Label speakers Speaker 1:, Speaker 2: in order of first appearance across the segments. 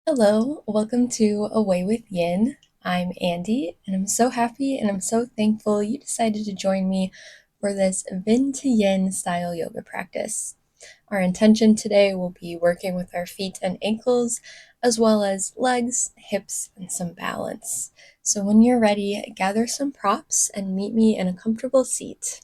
Speaker 1: Hello, welcome to Away with Yin. I'm Andy, and I'm so happy and I'm so thankful you decided to join me for this Vin to Yin style yoga practice. Our intention today will be working with our feet and ankles, as well as legs, hips, and some balance. So when you're ready, gather some props and meet me in a comfortable seat.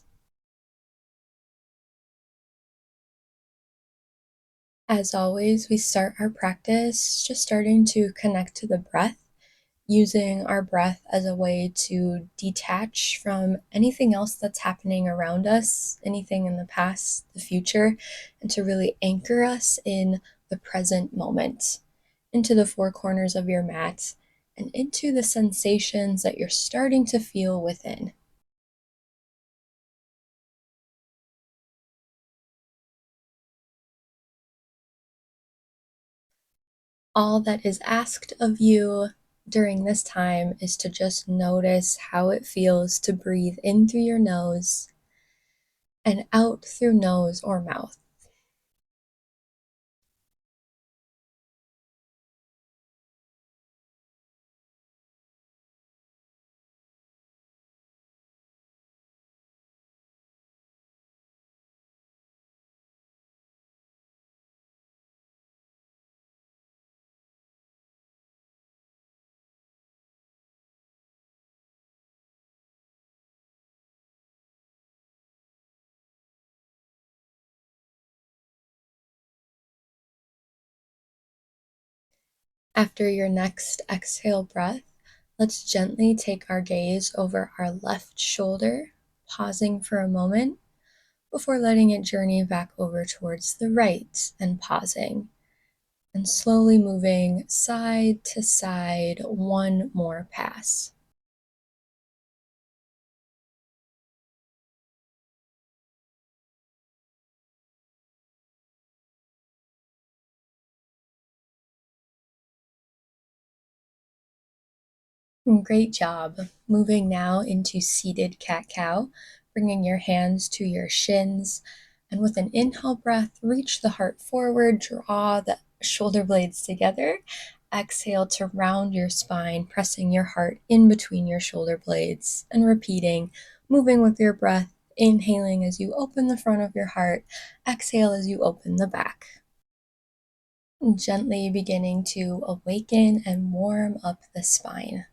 Speaker 1: As always, we start our practice just starting to connect to the breath, using our breath as a way to detach from anything else that's happening around us, anything in the past, the future, and to really anchor us in the present moment, into the four corners of your mat, and into the sensations that you're starting to feel within. All that is asked of you during this time is to just notice how it feels to breathe in through your nose and out through nose or mouth. After your next exhale breath, let's gently take our gaze over our left shoulder, pausing for a moment before letting it journey back over towards the right and pausing, and slowly moving side to side one more pass. Great job. Moving now into seated cat cow, bringing your hands to your shins. And with an inhale breath, reach the heart forward, draw the shoulder blades together. Exhale to round your spine, pressing your heart in between your shoulder blades and repeating, moving with your breath, inhaling as you open the front of your heart, exhale as you open the back. Gently beginning to awaken and warm up the spine.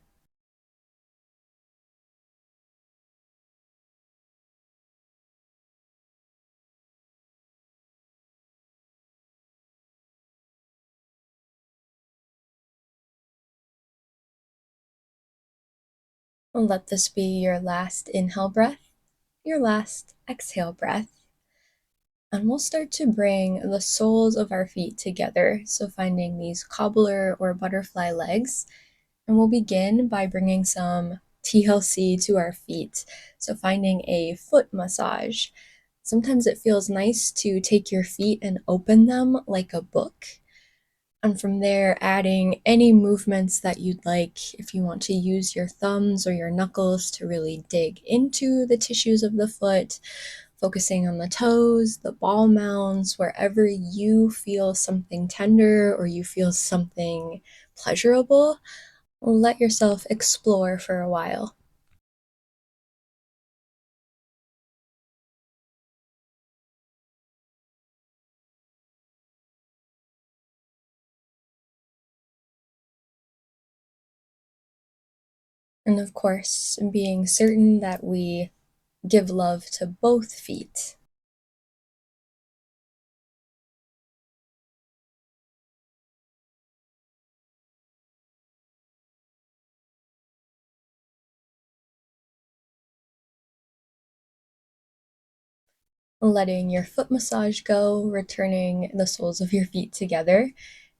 Speaker 1: Let this be your last inhale breath, your last exhale breath. And we'll start to bring the soles of our feet together. So, finding these cobbler or butterfly legs. And we'll begin by bringing some TLC to our feet. So, finding a foot massage. Sometimes it feels nice to take your feet and open them like a book, and from there, adding any movements that you'd like. If you want to use your thumbs or your knuckles to really dig into the tissues of the foot, focusing on the toes, the ball mounds, wherever you feel something tender or you feel something pleasurable, let yourself explore for a while. And of course, being certain that we give love to both feet. Letting your foot massage go, returning the soles of your feet together.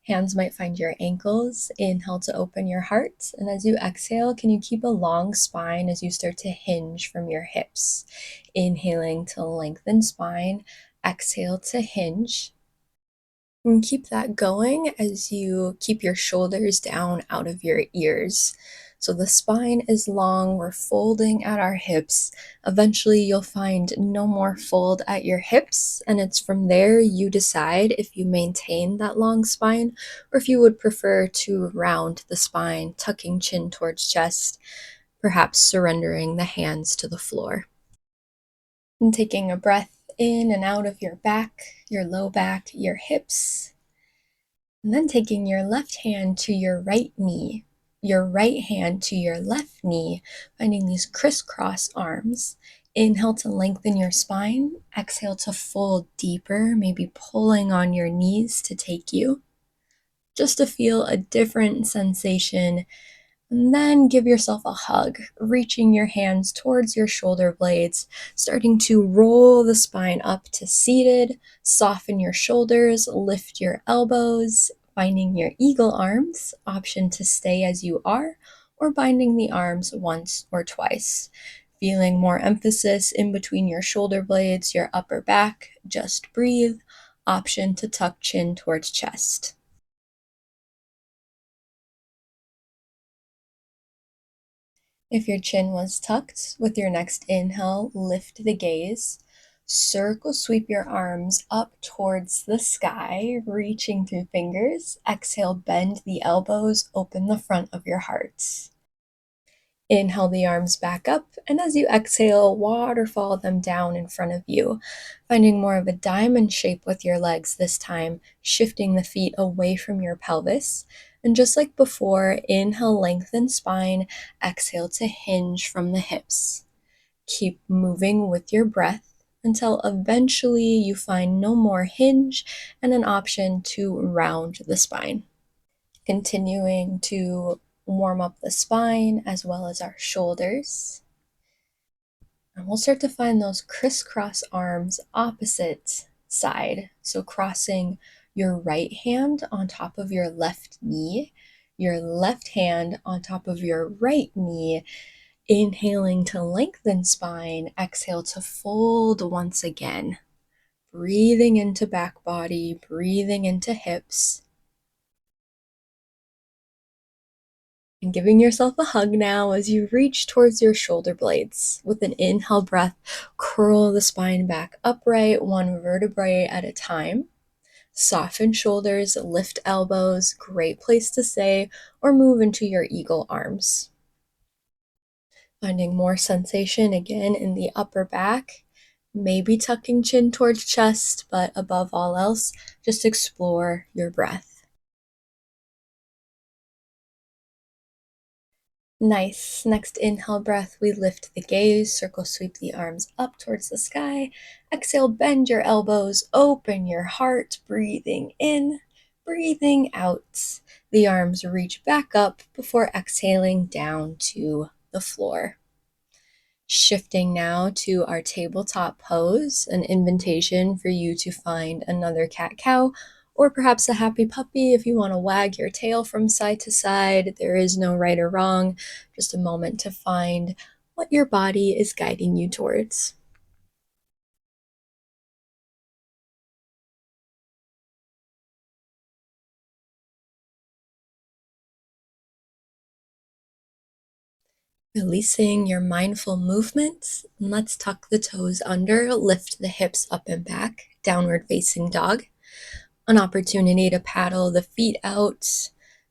Speaker 1: Hands might find your ankles. Inhale to open your heart. And as you exhale, can you keep a long spine as you start to hinge from your hips? Inhaling to lengthen spine. Exhale to hinge. And keep that going as you keep your shoulders down out of your ears. So the spine is long, we're folding at our hips. Eventually, you'll find no more fold at your hips, and it's from there you decide if you maintain that long spine or if you would prefer to round the spine, tucking chin towards chest, perhaps surrendering the hands to the floor. And taking a breath in and out of your back, your low back, your hips, and then taking your left hand to your right knee, your right hand to your left knee, finding these crisscross arms. Inhale to lengthen your spine. Exhale to fold deeper, maybe pulling on your knees to take you. Just to feel a different sensation. And then give yourself a hug, reaching your hands towards your shoulder blades, starting to roll the spine up to seated, soften your shoulders, lift your elbows, finding your eagle arms, option to stay as you are, or binding the arms once or twice. Feeling more emphasis in between your shoulder blades, your upper back, just breathe, option to tuck chin towards chest. If your chin was tucked, with your next inhale, lift the gaze. Circle sweep your arms up towards the sky, reaching through fingers. Exhale, bend the elbows, open the front of your heart. Inhale the arms back up, and as you exhale, waterfall them down in front of you, finding more of a diamond shape with your legs this time, shifting the feet away from your pelvis. And just like before, inhale, lengthen spine, exhale to hinge from the hips. Keep moving with your breath until eventually you find no more hinge and an option to round the spine. Continuing to warm up the spine as well as our shoulders. And we'll start to find those crisscross arms opposite side. So crossing your right hand on top of your left knee, your left hand on top of your right knee. Inhaling to lengthen spine, exhale to fold once again. Breathing into back body, breathing into hips. And giving yourself a hug now as you reach towards your shoulder blades. With an inhale breath, curl the spine back upright, one vertebrae at a time. Soften shoulders, lift elbows, great place to stay, or move into your eagle arms. Finding more sensation again in the upper back, maybe tucking chin towards chest, but above all else, just explore your breath. Nice. Next inhale breath, we lift the gaze, circle sweep the arms up towards the sky. Exhale, bend your elbows, open your heart, breathing in, breathing out. The arms reach back up before exhaling down to the floor. Shifting now to our tabletop pose, an invitation for you to find another cat-cow or perhaps a happy puppy if you want to wag your tail from side to side. There is no right or wrong, just a moment to find what your body is guiding you towards. Releasing your mindful movements, let's tuck the toes under, lift the hips up and back, downward facing dog. An opportunity to paddle the feet out,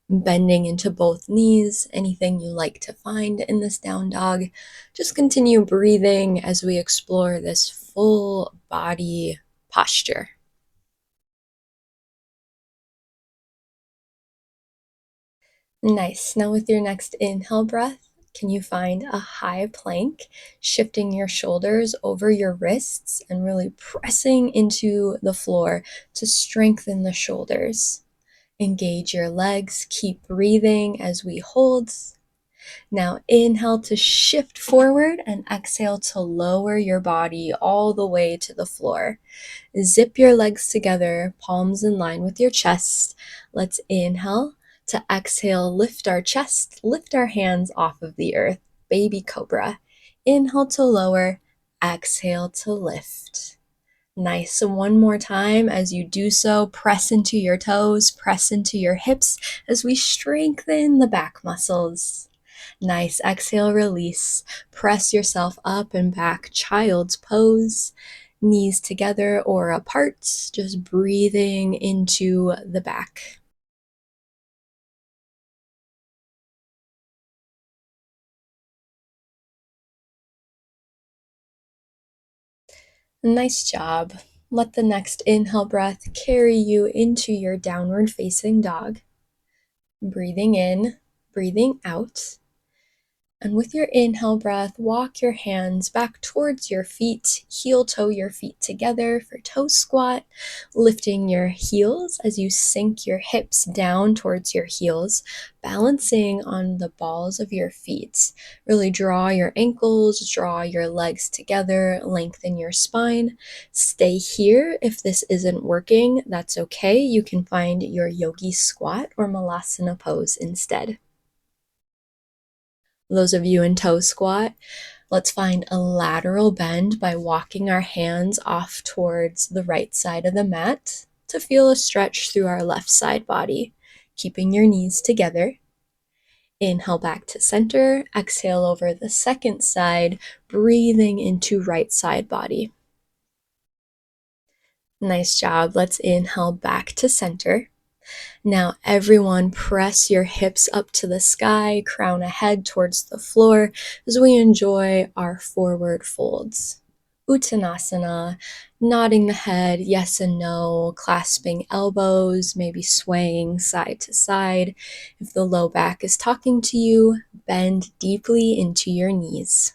Speaker 1: bending into both knees, anything you like to find in this down dog. Just continue breathing as we explore this full body posture. Nice. Now with your next inhale breath, can you find a high plank, shifting your shoulders over your wrists and really pressing into the floor to strengthen the shoulders. Engage your legs, keep breathing as we hold. Now inhale to shift forward and exhale to lower your body all the way to the floor. Zip your legs together, palms in line with your chest. Let's inhale to exhale, lift our chest, lift our hands off of the earth. Baby cobra. Inhale to lower, exhale to lift. Nice. So one more time as you do so, press into your toes, press into your hips as we strengthen the back muscles. Nice. Exhale, release. Press yourself up and back. Child's pose. Knees together or apart. Just breathing into the back. Nice job. Let the next inhale breath carry you into your downward facing dog. Breathing in, breathing out. And with your inhale breath, walk your hands back towards your feet, heel toe your feet together for toe squat, lifting your heels as you sink your hips down towards your heels, balancing on the balls of your feet. Really draw your ankles, draw your legs together, lengthen your spine. Stay here. If this isn't working, that's okay. You can find your yogi squat or malasana pose instead. Those of you in toe squat, let's find a lateral bend by walking our hands off towards the right side of the mat to feel a stretch through our left side body, keeping your knees together. Inhale back to center, exhale over the second side, breathing into right side body. Nice job. Let's inhale back to center. Now, everyone, press your hips up to the sky, crown ahead towards the floor as we enjoy our forward folds. Uttanasana, nodding the head, yes and no, clasping elbows, maybe swaying side to side. If the low back is talking to you, bend deeply into your knees.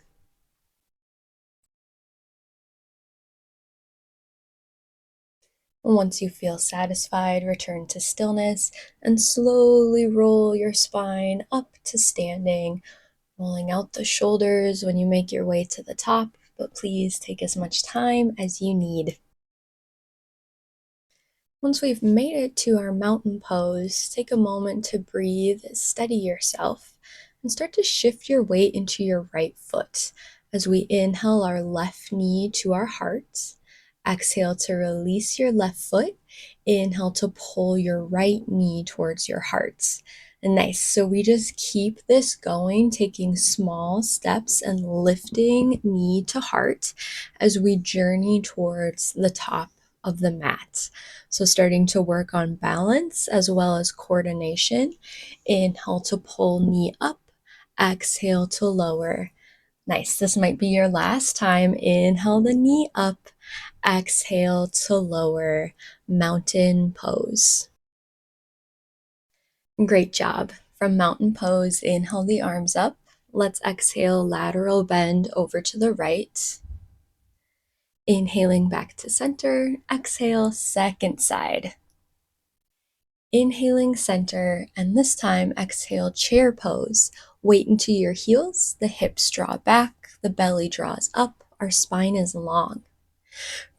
Speaker 1: Once you feel satisfied, return to stillness and slowly roll your spine up to standing, rolling out the shoulders when you make your way to the top, but please take as much time as you need. Once we've made it to our mountain pose, take a moment to breathe, steady yourself, and start to shift your weight into your right foot as we inhale our left knee to our heart. Exhale to release your left foot. Inhale to pull your right knee towards your heart. Nice. So we just keep this going, taking small steps and lifting knee to heart as we journey towards the top of the mat. So starting to work on balance as well as coordination. Inhale to pull knee up, exhale to lower. Nice. This might be your last time. Inhale the knee up, exhale to lower, mountain pose. Great job. From mountain pose, inhale the arms up. Let's exhale lateral bend over to the right. Inhaling back to center, exhale second side. Inhaling center, and this time exhale chair pose. Weight into your heels, the hips draw back, the belly draws up, our spine is long.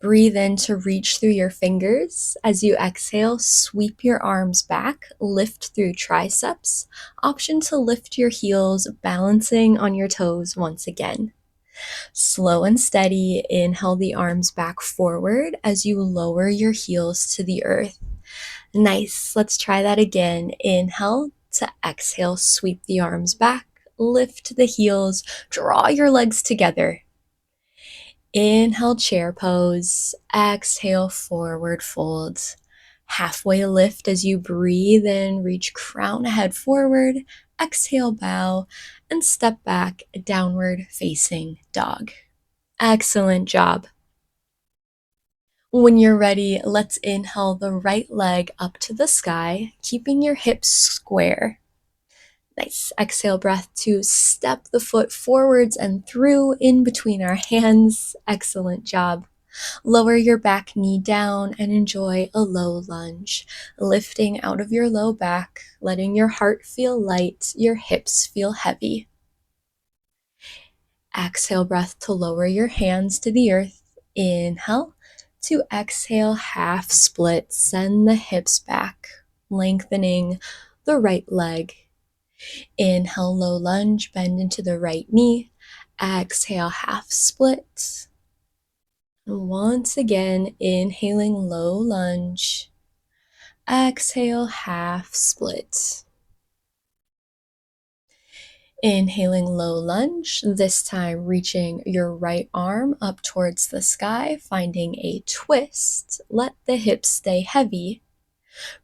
Speaker 1: Breathe in to reach through your fingers. As you exhale, sweep your arms back, lift through triceps. Option to lift your heels, balancing on your toes once again. Slow and steady, inhale the arms back forward as you lower your heels to the earth. Nice. Let's try that again. Inhale to exhale, sweep the arms back, lift the heels, draw your legs together. Inhale, chair pose. Exhale, forward fold. Halfway lift as you breathe in, reach crown ahead forward. Exhale, bow, and step back, downward facing dog. Excellent job. When you're ready, let's inhale the right leg up to the sky, keeping your hips square. Nice. Exhale breath to step the foot forwards and through in between our hands. Excellent job. Lower your back knee down and enjoy a low lunge. Lifting out of your low back, letting your heart feel light, your hips feel heavy. Exhale breath to lower your hands to the earth. Inhale to exhale, half split. Send the hips back, lengthening the right leg. Inhale, low lunge, bend into the right knee. Exhale, half split. Once again, inhaling low lunge. Exhale, half split. Inhaling low lunge, this time reaching your right arm up towards the sky, finding a twist. Let the hips stay heavy.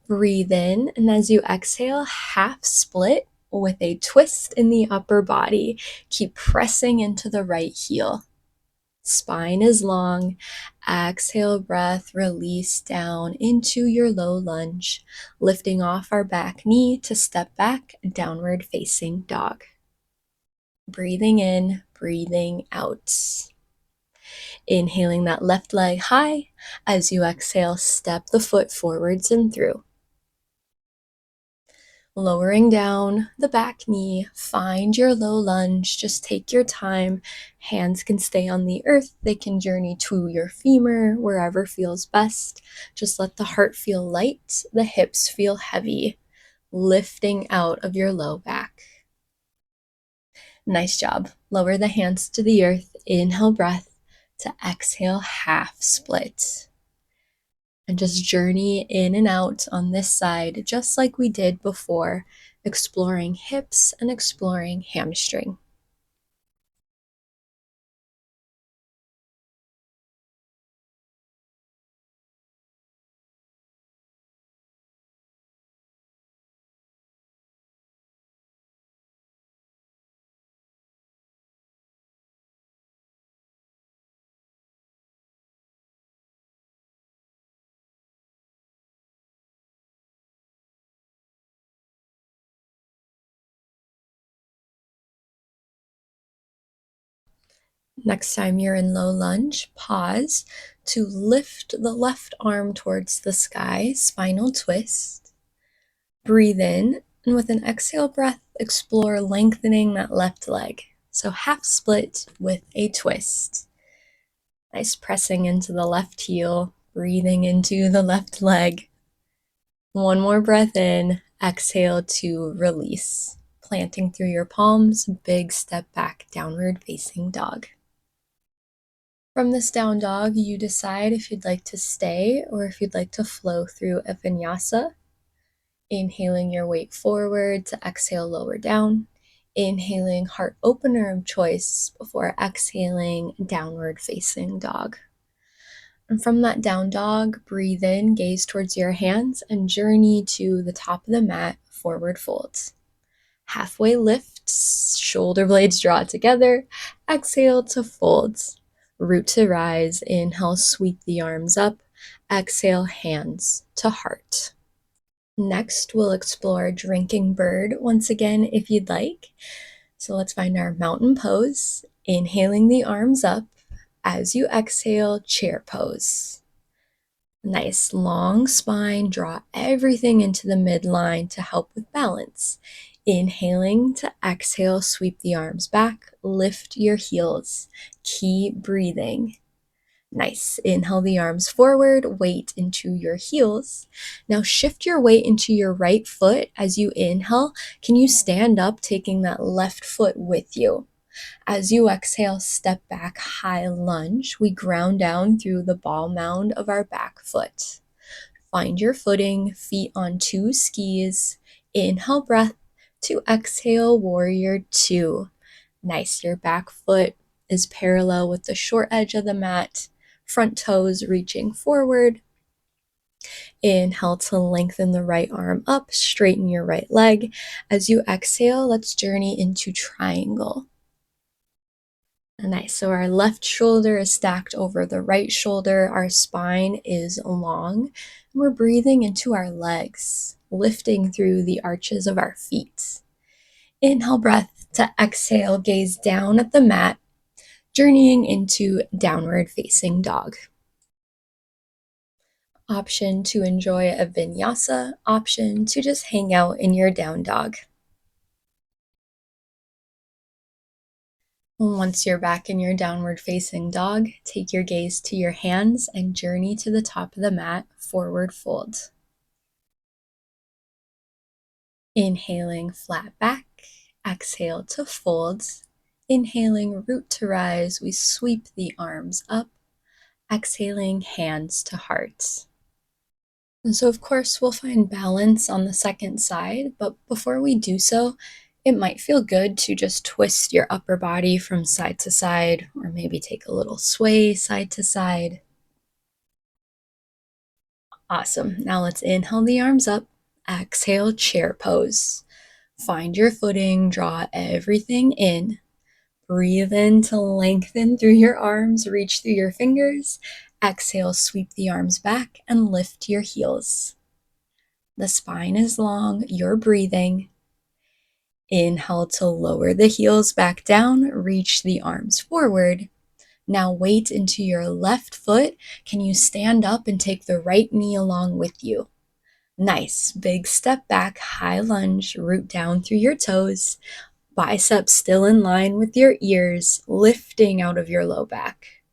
Speaker 1: Breathe in, and as you exhale, half split with a twist in the upper body. Keep pressing into the right heel. Spine is long. Exhale, breath, release down into your low lunge, lifting off our back knee to step back, downward facing dog. Breathing in, breathing out. Inhaling that left leg high. As you exhale, step the foot forwards and through. Lowering down the back knee, find your low lunge. Just take your time. Hands can stay on the earth. They can journey to your femur, wherever feels best. Just let the heart feel light, the hips feel heavy, lifting out of your low back. Nice job. Lower the hands to the earth. Inhale, breath, to exhale, half split. And just journey in and out on this side, just like we did before, exploring hips and exploring hamstring. Next time you're in low lunge, pause to lift the left arm towards the sky, spinal twist. Breathe in, and with an exhale breath, explore lengthening that left leg. So half split with a twist. Nice pressing into the left heel, breathing into the left leg. One more breath in, exhale to release. Planting through your palms, big step back, downward facing dog. From this down dog, you decide if you'd like to stay or if you'd like to flow through a vinyasa. Inhaling your weight forward to exhale, lower down. Inhaling heart opener of choice before exhaling, downward facing dog. And from that down dog, breathe in, gaze towards your hands, and journey to the top of the mat, forward folds. Halfway lifts, shoulder blades draw together. Exhale to folds. Root to rise. Inhale, sweep the arms up. Exhale, hands to heart. Next, we'll explore drinking bird once again if you'd like. So let's find our mountain pose. Inhaling the arms up. As you exhale, chair pose. Nice long spine. Draw everything into the midline to help with balance. Inhaling to exhale, sweep the arms back, lift your heels. Keep breathing. Nice. Inhale the arms forward, weight into your heels. Now shift your weight into your right foot as you inhale. Can you stand up, taking that left foot with you? As you exhale, step back, high lunge. We ground down through the ball mound of our back foot. Find your footing, feet on two skis. Inhale, breath to exhale, warrior two. Nice. Your back foot is parallel with the short edge of the mat. Front toes reaching forward. Inhale to lengthen the right arm up, straighten your right leg. As you exhale, let's journey into triangle. Nice. So our left shoulder is stacked over the right shoulder. Our spine is long. And we're breathing into our legs, lifting through the arches of our feet. Inhale, breath to exhale, gaze down at the mat, journeying into downward facing dog. Option to enjoy a vinyasa, option to just hang out in your down dog. Once you're back in your downward facing dog, take your gaze to your hands and journey to the top of the mat, forward fold. Inhaling flat back, exhale to fold. Inhaling root to rise, we sweep the arms up. Exhaling hands to heart. And so of course we'll find balance on the second side, but before we do so, It might feel good to just twist your upper body from side to side, or maybe take a little sway side to side. Awesome. Now let's inhale the arms up. Exhale, chair pose. Find your footing, draw everything in. Breathe in to lengthen through your arms, reach through your fingers. Exhale, sweep the arms back and lift your heels. The spine is long, you're breathing. Inhale to lower the heels back down, reach the arms forward. Now weight into your left foot. Can you stand up and take the right knee along with you? Nice. Big step back, high lunge, root down through your toes. Biceps still in line with your ears, lifting out of your low back.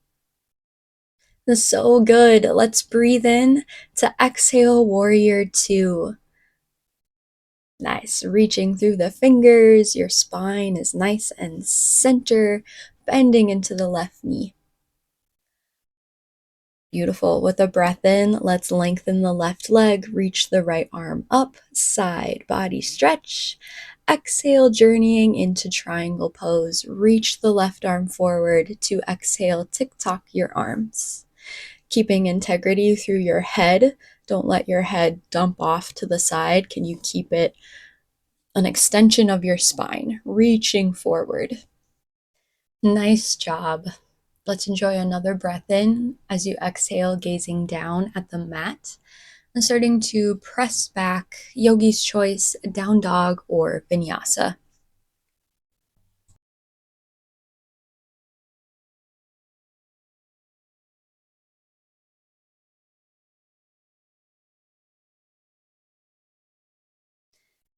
Speaker 1: So good. Let's breathe in to exhale, warrior two. Nice. Reaching through the fingers, your spine is nice and center, bending into the left knee. Beautiful. With a breath in, let's lengthen the left leg, reach the right arm up, side body stretch. Exhale, journeying into triangle pose. Reach the left arm forward to exhale, tick-tock your arms. Keeping integrity through your head. Don't let your head dump off to the side. Can you keep it an extension of your spine, reaching forward? Nice job. Let's enjoy another breath in as you exhale, gazing down at the mat and starting to press back, yogi's choice, down dog or vinyasa.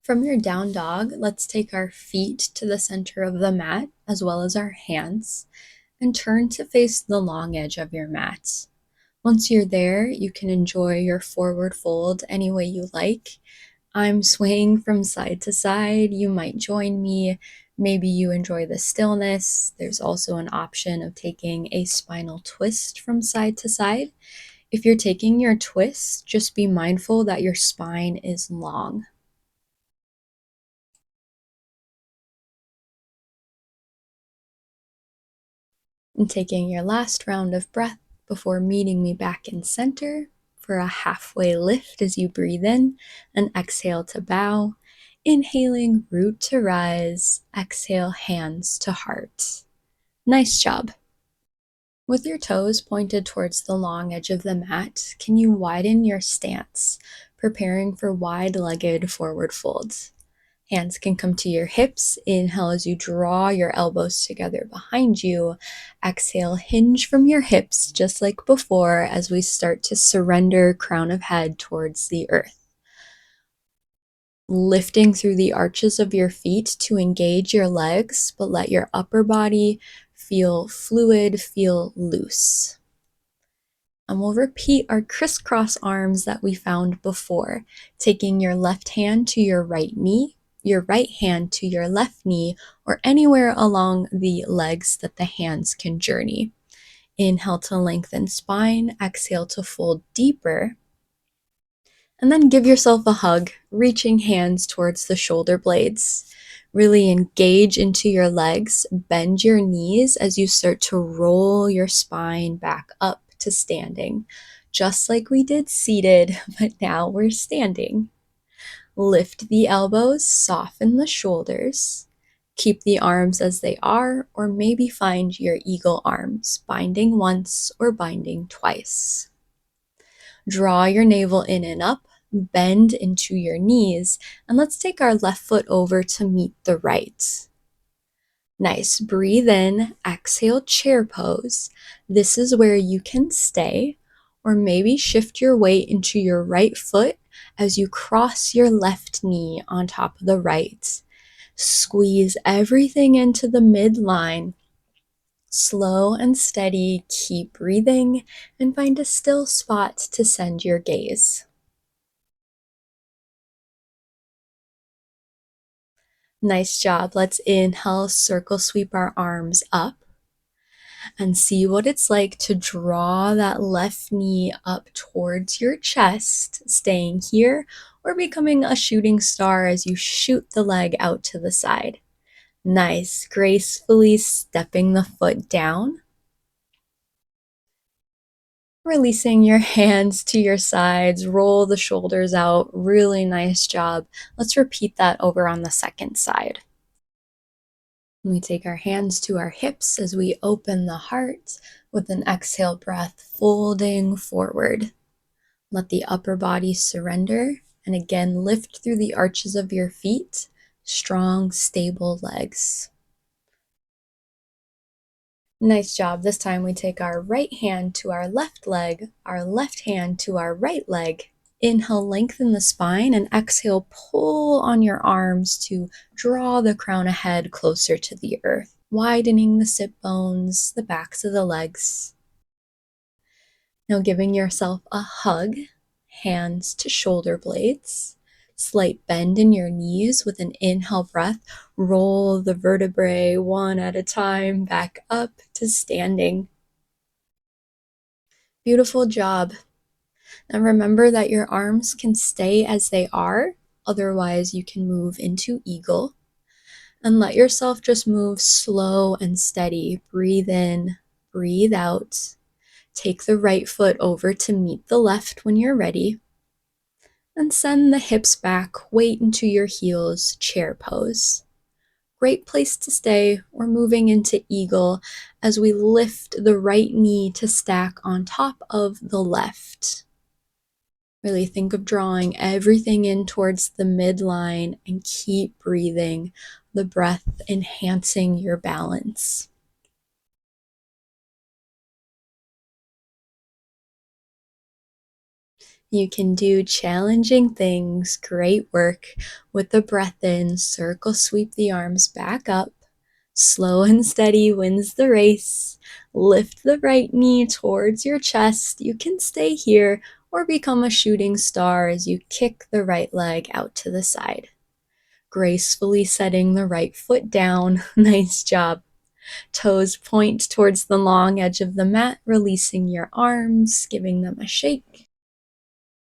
Speaker 1: From your down dog, let's take our feet to the center of the mat as well as our hands and turn to face the long edge of your mat. Once you're there, you can enjoy your forward fold any way you like. I'm swaying from side to side. You might join me. Maybe you enjoy the stillness. There's also an option of taking a spinal twist from side to side. If you're taking your twist, just be mindful that your spine is long. And taking your last round of breath before meeting me back in center for a halfway lift as you breathe in and exhale to bow. Inhaling, root to rise. Exhale, hands to heart. Nice job. With your toes pointed towards the long edge of the mat, can you widen your stance, preparing for wide-legged forward folds? Hands can come to your hips. Inhale as you draw your elbows together behind you. Exhale, hinge from your hips just like before as we start to surrender crown of head towards the earth. Lifting through the arches of your feet to engage your legs, but let your upper body feel fluid, feel loose. And we'll repeat our crisscross arms that we found before, taking your left hand to your right knee, your right hand to your left knee, or anywhere along the legs that the hands can journey. Inhale to lengthen spine, exhale to fold deeper. And then give yourself a hug, reaching hands towards the shoulder blades. Really engage into your legs, bend your knees as you start to roll your spine back up to standing, just like we did seated, but now we're standing. Lift the elbows, soften the shoulders. Keep the arms as they are, or maybe find your eagle arms, binding once or binding twice. Draw your navel in and up, bend into your knees, and let's take our left foot over to meet the right. Nice. Breathe in, exhale, chair pose. This is where you can stay, or maybe shift your weight into your right foot as you cross your left knee on top of the right. Squeeze everything into the midline. Slow and steady, keep breathing, and find a still spot to send your gaze. Nice job. Let's inhale, circle sweep our arms up and see what it's like to draw that left knee up towards your chest, staying here, or becoming a shooting star as you shoot the leg out to the side. Nice, gracefully stepping the foot down. Releasing your hands to your sides, roll the shoulders out. Really nice job. Let's repeat that over on the second side. We take our hands to our hips as we open the heart with an exhale breath, folding forward. Let the upper body surrender, and again, lift through the arches of your feet. Strong, stable legs. Nice job. This time we take our right hand to our left leg, our left hand to our right leg. Inhale, lengthen the spine, and exhale, pull on your arms to draw the crown of head closer to the earth, widening the sit bones, the backs of the legs. Now giving yourself a hug, hands to shoulder blades. Slight bend in your knees with an inhale breath. Roll the vertebrae one at a time back up to standing. Beautiful job. And remember that your arms can stay as they are. Otherwise, you can move into eagle. And let yourself just move slow and steady. Breathe in, breathe out. Take the right foot over to meet the left when you're ready. And send the hips back, weight into your heels, chair pose. Great place to stay. We're moving into eagle as we lift the right knee to stack on top of the left. Really think of drawing everything in towards the midline and keep breathing, the breath enhancing your balance. You can do challenging things. Great work. With the breath in, circle sweep the arms back up. Slow and steady wins the race. Lift the right knee towards your chest. You can stay here or become a shooting star as you kick the right leg out to the side. Gracefully setting the right foot down. Nice job. Toes point towards the long edge of the mat, releasing your arms, giving them a shake.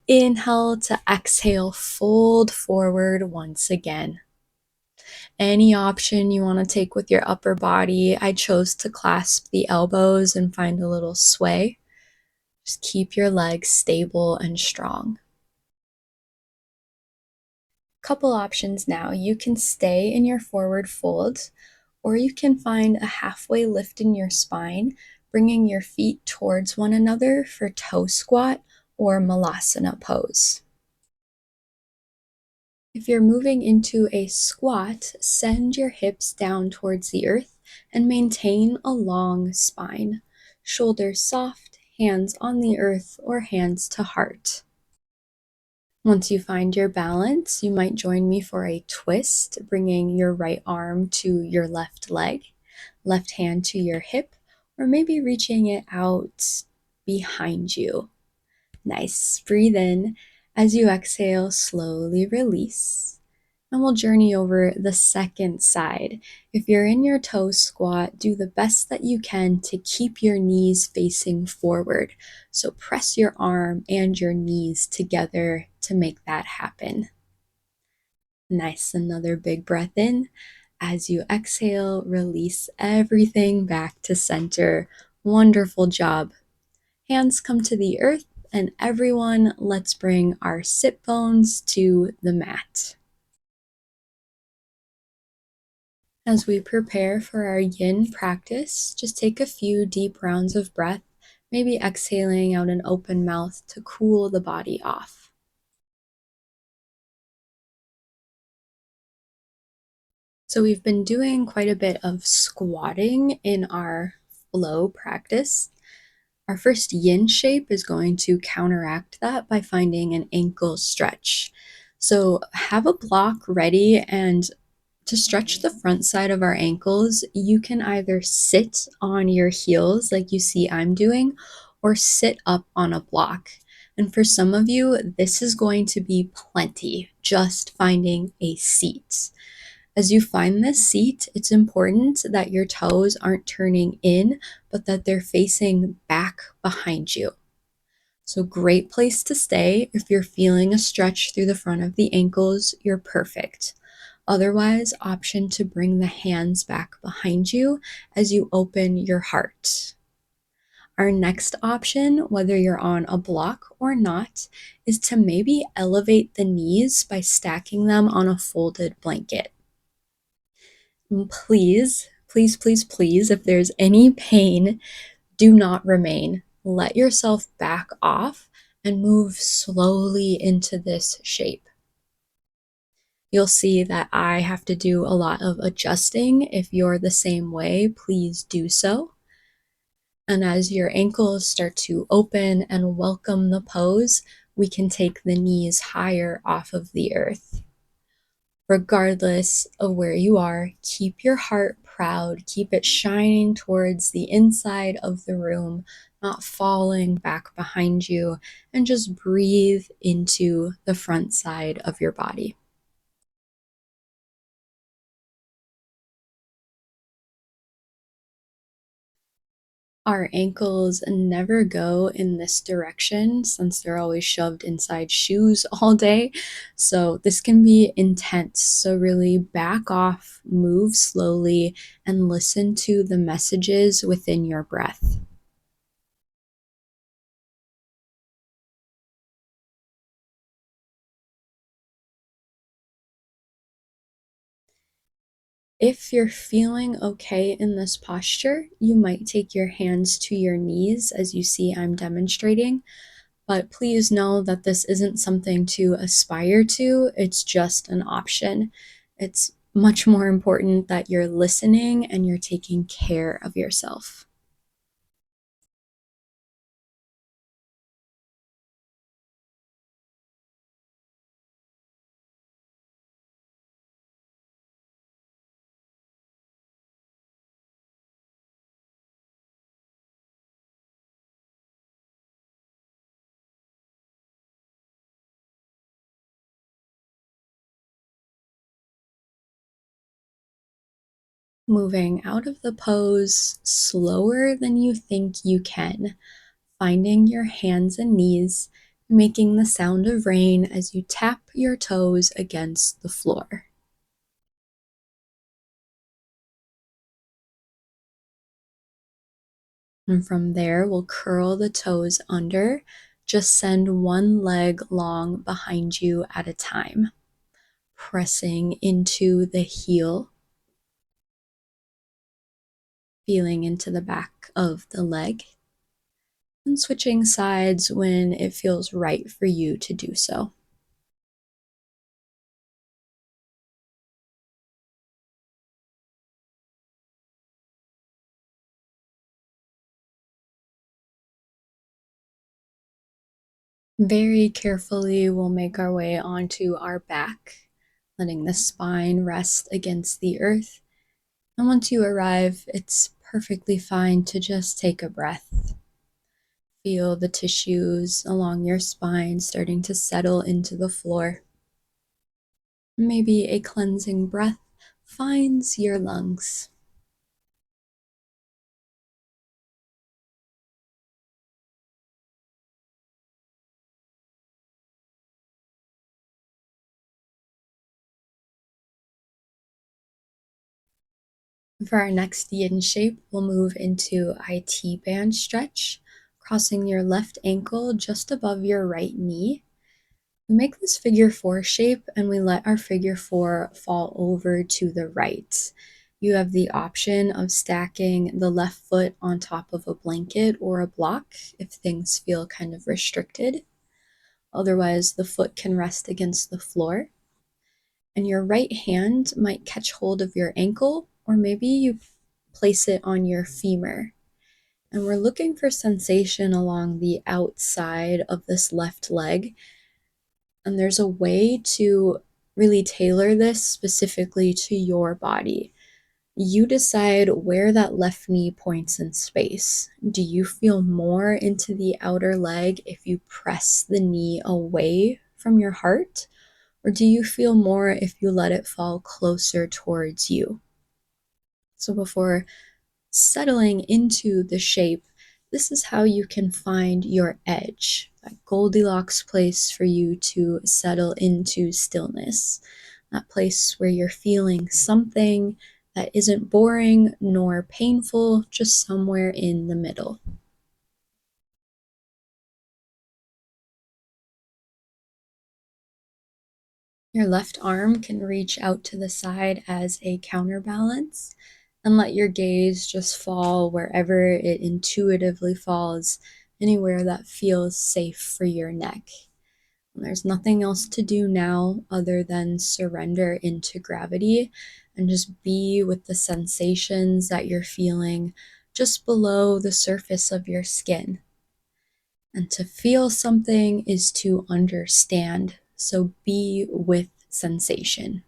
Speaker 1: Inhale to exhale, fold forward once again. Any option you want to take with your upper body. I chose to clasp the elbows and find a little sway. Just keep your legs stable and strong. Couple options now. You can stay in your forward fold, or you can find a halfway lift in your spine, bringing your feet towards one another for toe squat or malasana pose. If you're moving into a squat, send your hips down towards the earth and maintain a long spine. Shoulders soft, hands on the earth or hands to heart. Once you find your balance, you might join me for a twist, bringing your right arm to your left leg, left hand to your hip, or maybe reaching it out behind you. Nice. Breathe in. As you exhale, slowly release. And we'll journey over the second side. If you're in your toe squat, do the best that you can to keep your knees facing forward. So press your arm and your knees together to make that happen. Nice. Another big breath in. As you exhale, release everything back to center. Wonderful job. Hands come to the earth, and everyone, let's bring our sit bones to the mat. As we prepare for our yin practice, just take a few deep rounds of breath, maybe exhaling out an open mouth to cool the body off. So we've been doing quite a bit of squatting in our flow practice. Our first yin shape is going to counteract that by finding an ankle stretch. So have a block ready, and to stretch the front side of our ankles, you can either sit on your heels like you see I'm doing, or sit up on a block. And for some of you, this is going to be plenty, just finding a seat. As you find this seat, it's important that your toes aren't turning in, but that they're facing back behind you. So, great place to stay. If you're feeling a stretch through the front of the ankles, you're perfect. Otherwise, option to bring the hands back behind you as you open your heart. Our next option, whether you're on a block or not, is to maybe elevate the knees by stacking them on a folded blanket. And please, please, please, please, if there's any pain, do not remain. Let yourself back off and move slowly into this shape. You'll see that I have to do a lot of adjusting. If you're the same way, please do so. And as your ankles start to open and welcome the pose, we can take the knees higher off of the earth. Regardless of where you are, keep your heart proud, keep it shining towards the inside of the room, not falling back behind you, and just breathe into the front side of your body. Our ankles never go in this direction since they're always shoved inside shoes all day. So, this can be intense. So, really back off, move slowly, and listen to the messages within your breath. If you're feeling okay in this posture, you might take your hands to your knees as you see I'm demonstrating. But please know that this isn't something to aspire to, it's just an option. It's much more important that you're listening and you're taking care of yourself. Moving out of the pose slower than you think you can, finding your hands and knees, making the sound of rain as you tap your toes against the floor. And from there, we'll curl the toes under. Just send one leg long behind you at a time, pressing into the heel, feeling into the back of the leg, and switching sides when it feels right for you to do so. Very carefully, we'll make our way onto our back, letting the spine rest against the earth. And once you arrive, it's perfectly fine to just take a breath. Feel the tissues along your spine starting to settle into the floor. Maybe a cleansing breath finds your lungs. For our next yin shape, we'll move into IT band stretch, crossing your left ankle just above your right knee. We make this figure four shape and we let our figure four fall over to the right. You have the option of stacking the left foot on top of a blanket or a block if things feel kind of restricted. Otherwise, the foot can rest against the floor. And your right hand might catch hold of your ankle, or maybe you place it on your femur. And we're looking for sensation along the outside of this left leg. And there's a way to really tailor this specifically to your body. You decide where that left knee points in space. Do you feel more into the outer leg if you press the knee away from your heart? Or do you feel more if you let it fall closer towards you? So before settling into the shape, this is how you can find your edge. that Goldilocks place for you to settle into stillness, that place where you're feeling something that isn't boring nor painful, just somewhere in the middle. Your left arm can reach out to the side as a counterbalance and let your gaze just fall wherever it intuitively falls, anywhere that feels safe for your neck. And there's nothing else to do now other than surrender into gravity and just be with the sensations that you're feeling just below the surface of your skin. And to feel something is to understand. So be with sensation.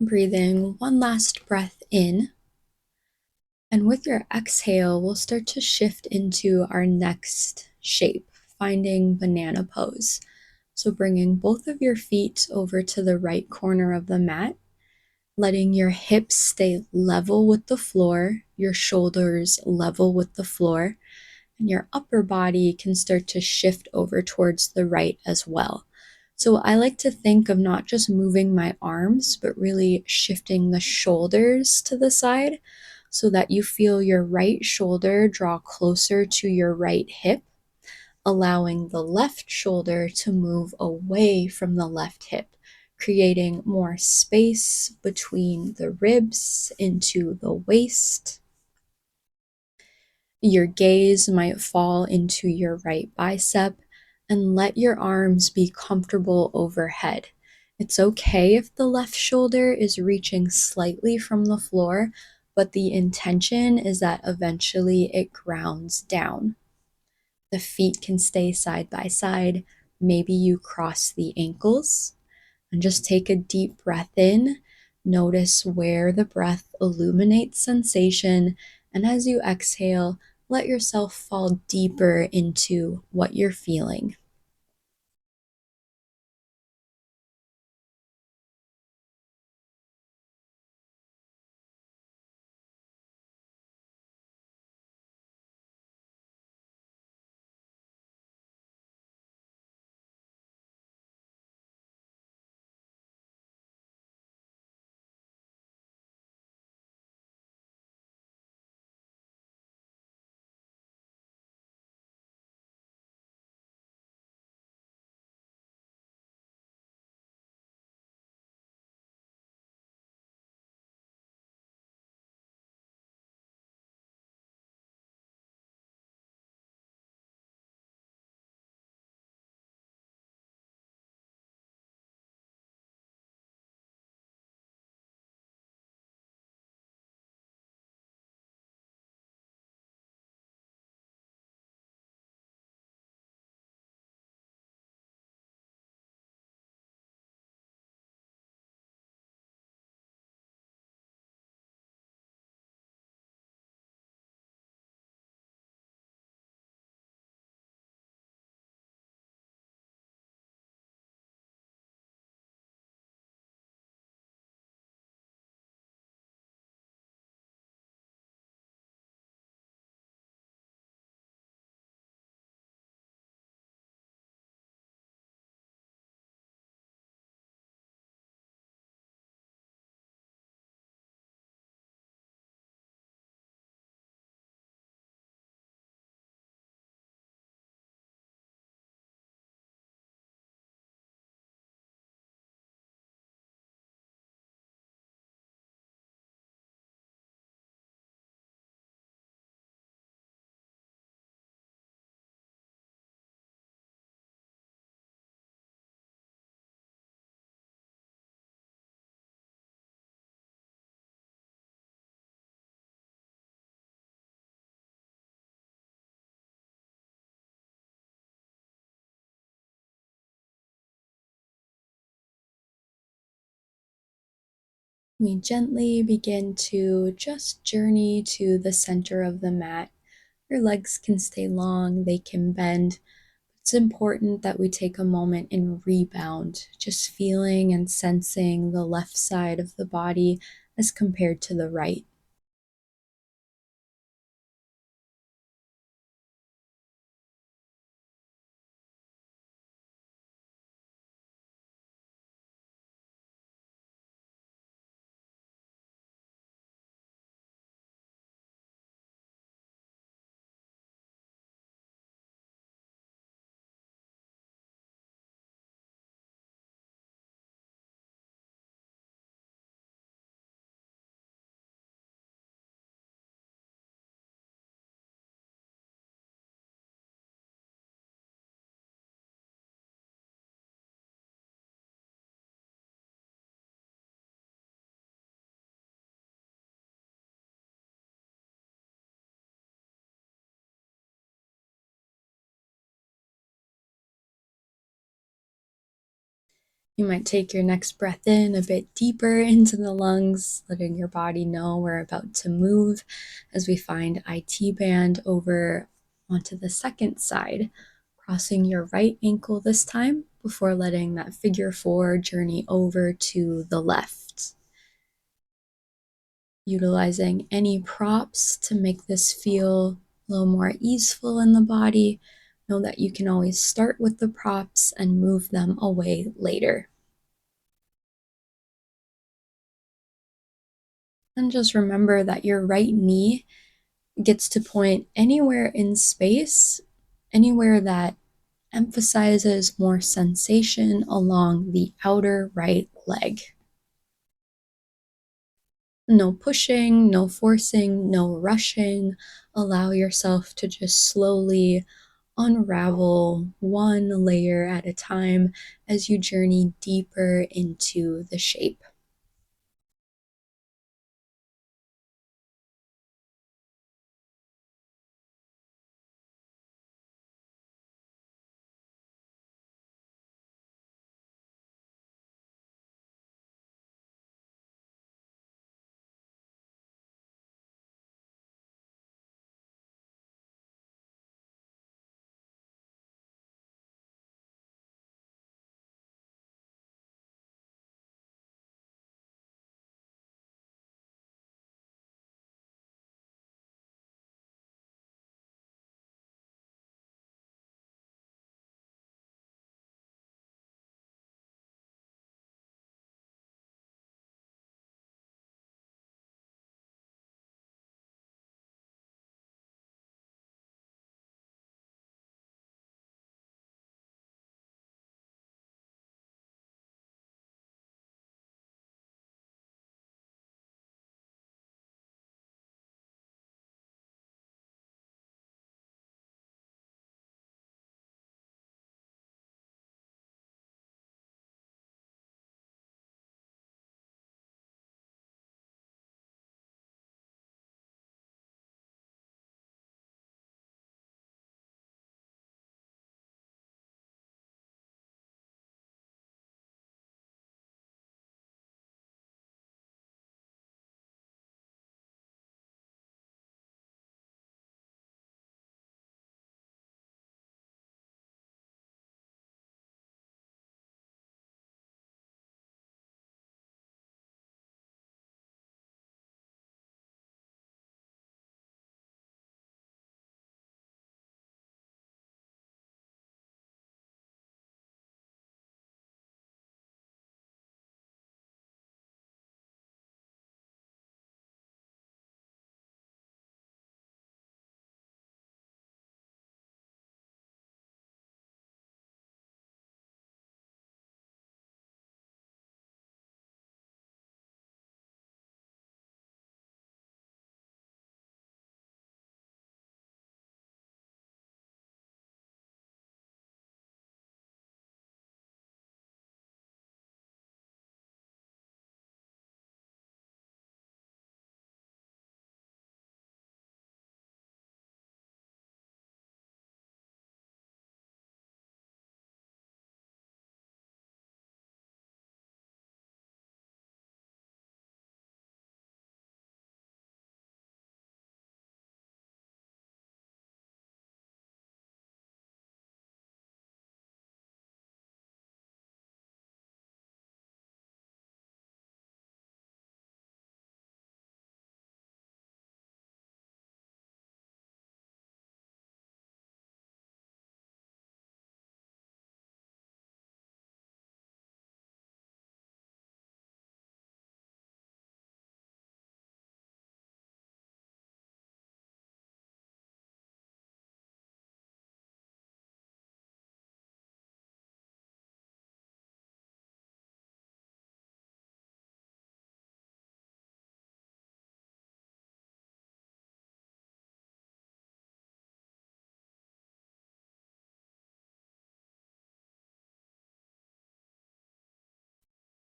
Speaker 1: Breathing one last breath in. And with your exhale, we'll start to shift into our next shape, finding banana pose. So bringing both of your feet over to the right corner of the mat, letting your hips stay level with the floor, your shoulders level with the floor, and your upper body can start to shift over towards the right as well. So I like to think of not just moving my arms, but really shifting the shoulders to the side so that you feel your right shoulder draw closer to your right hip, allowing the left shoulder to move away from the left hip, creating more space between the ribs into the waist. Your gaze might fall into your right bicep and let your arms be comfortable overhead. It's okay if the left shoulder is reaching slightly from the floor, but the intention is that eventually it grounds down. The feet can stay side by side. Maybe you cross the ankles and just take a deep breath in. Notice where the breath illuminates sensation. And as you exhale, let yourself fall deeper into what you're feeling. We gently begin to just journey to the center of the mat. Your legs can stay long, they can bend. It's important that we take a moment and rebound, just feeling and sensing the left side of the body as compared to the right. You might take your next breath in a bit deeper into the lungs, letting your body know we're about to move as we find IT band over onto the second side, crossing your right ankle this time before letting that figure four journey over to the left. Utilizing any props to make this feel a little more easeful in the body. Know that you can always start with the props and move them away later. And just remember that your right knee gets to point anywhere in space, anywhere that emphasizes more sensation along the outer right leg. No pushing, no forcing, no rushing. Allow yourself to just slowly unravel one layer at a time as you journey deeper into the shape.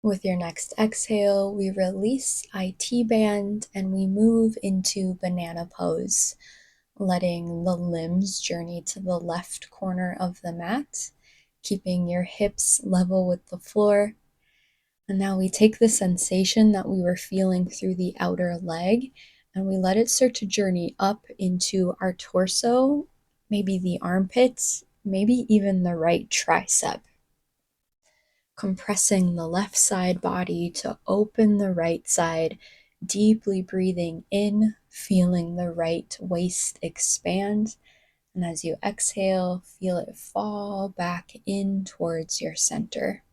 Speaker 1: With your next exhale, we release IT band and we move into banana pose, letting the limbs journey to the left corner of the mat, keeping your hips level with the floor. And now we take the sensation that we were feeling through the outer leg and we let it start to journey up into our torso, maybe the armpits, maybe even the right tricep. Compressing the left side body to open the right side, deeply breathing in, feeling the right waist expand. And as you exhale, feel it fall back in towards your center.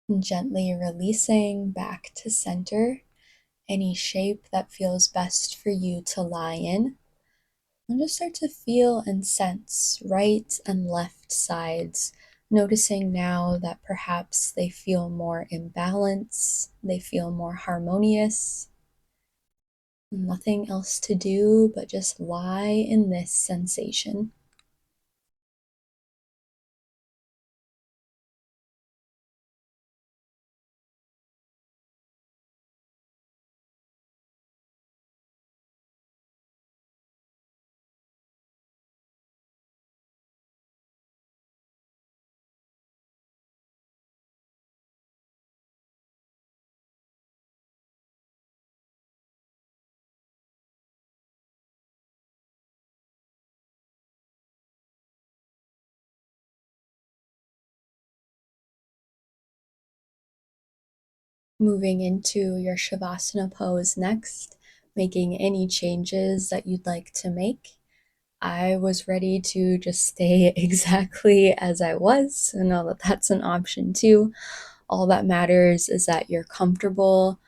Speaker 1: And gently releasing back to center, any shape that feels best for you to lie in. And just start to feel and sense right and left sides, noticing now that perhaps they feel more in balance, they feel more harmonious. Nothing else to do but just lie in this sensation. Moving into your Shavasana pose next, making any changes that you'd like to make. I was ready to just stay exactly as I was, so know that that's an option too. All that matters is that you're comfortable,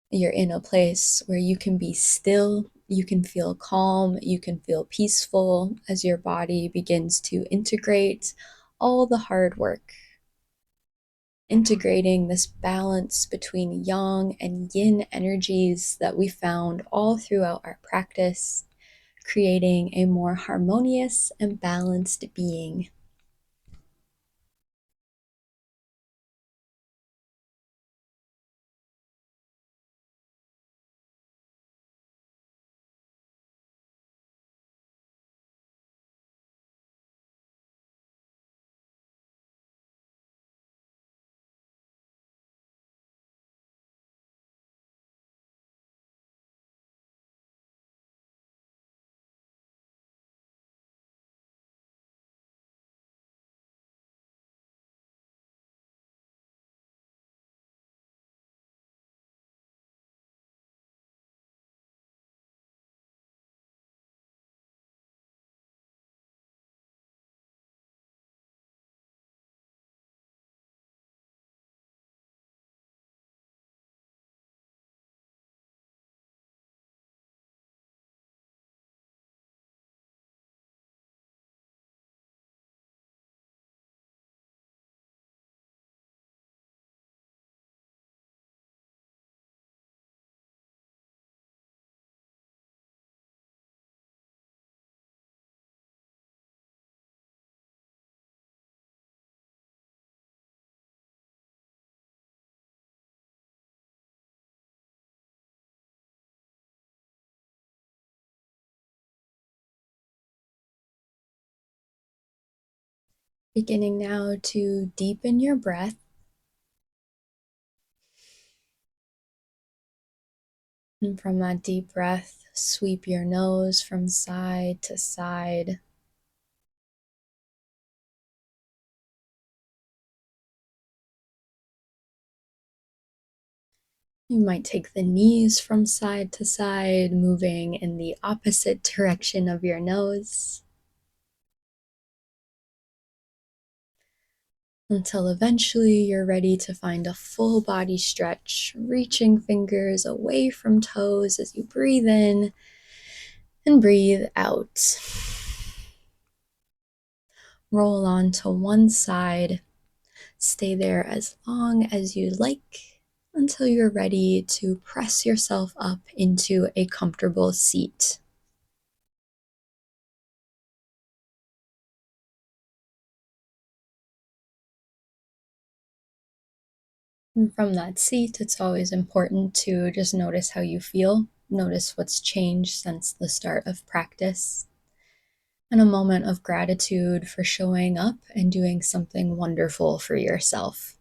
Speaker 1: you're in a place where you can be still, you can feel calm, you can feel peaceful as your body begins to integrate all the hard work. Integrating this balance between yang and yin energies that we found all throughout our practice, creating a more harmonious and balanced being. Beginning now to deepen your breath. And from that deep breath, sweep your nose from side to side. You might take the knees from side to side, moving in the opposite direction of your nose, until eventually you're ready to find a full body stretch, reaching fingers away from toes as you breathe in and breathe out. Roll on to one side. Stay there as long as you like until you're ready to press yourself up into a comfortable seat. And from that seat, it's always important to just notice how you feel. Notice what's changed since the start of practice. And a moment of gratitude for showing up and doing something wonderful for yourself.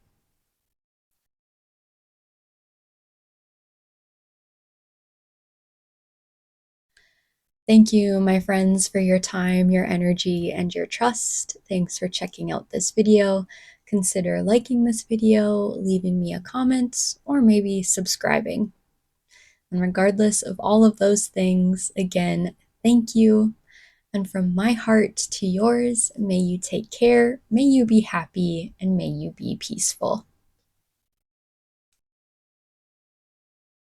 Speaker 1: Thank you, my friends, for your time, your energy, and your trust. Thanks for checking out this video. Consider liking this video, leaving me a comment, or maybe subscribing. And regardless of all of those things, again, thank you. And from my heart to yours, may you take care, may you be happy, and may you be peaceful.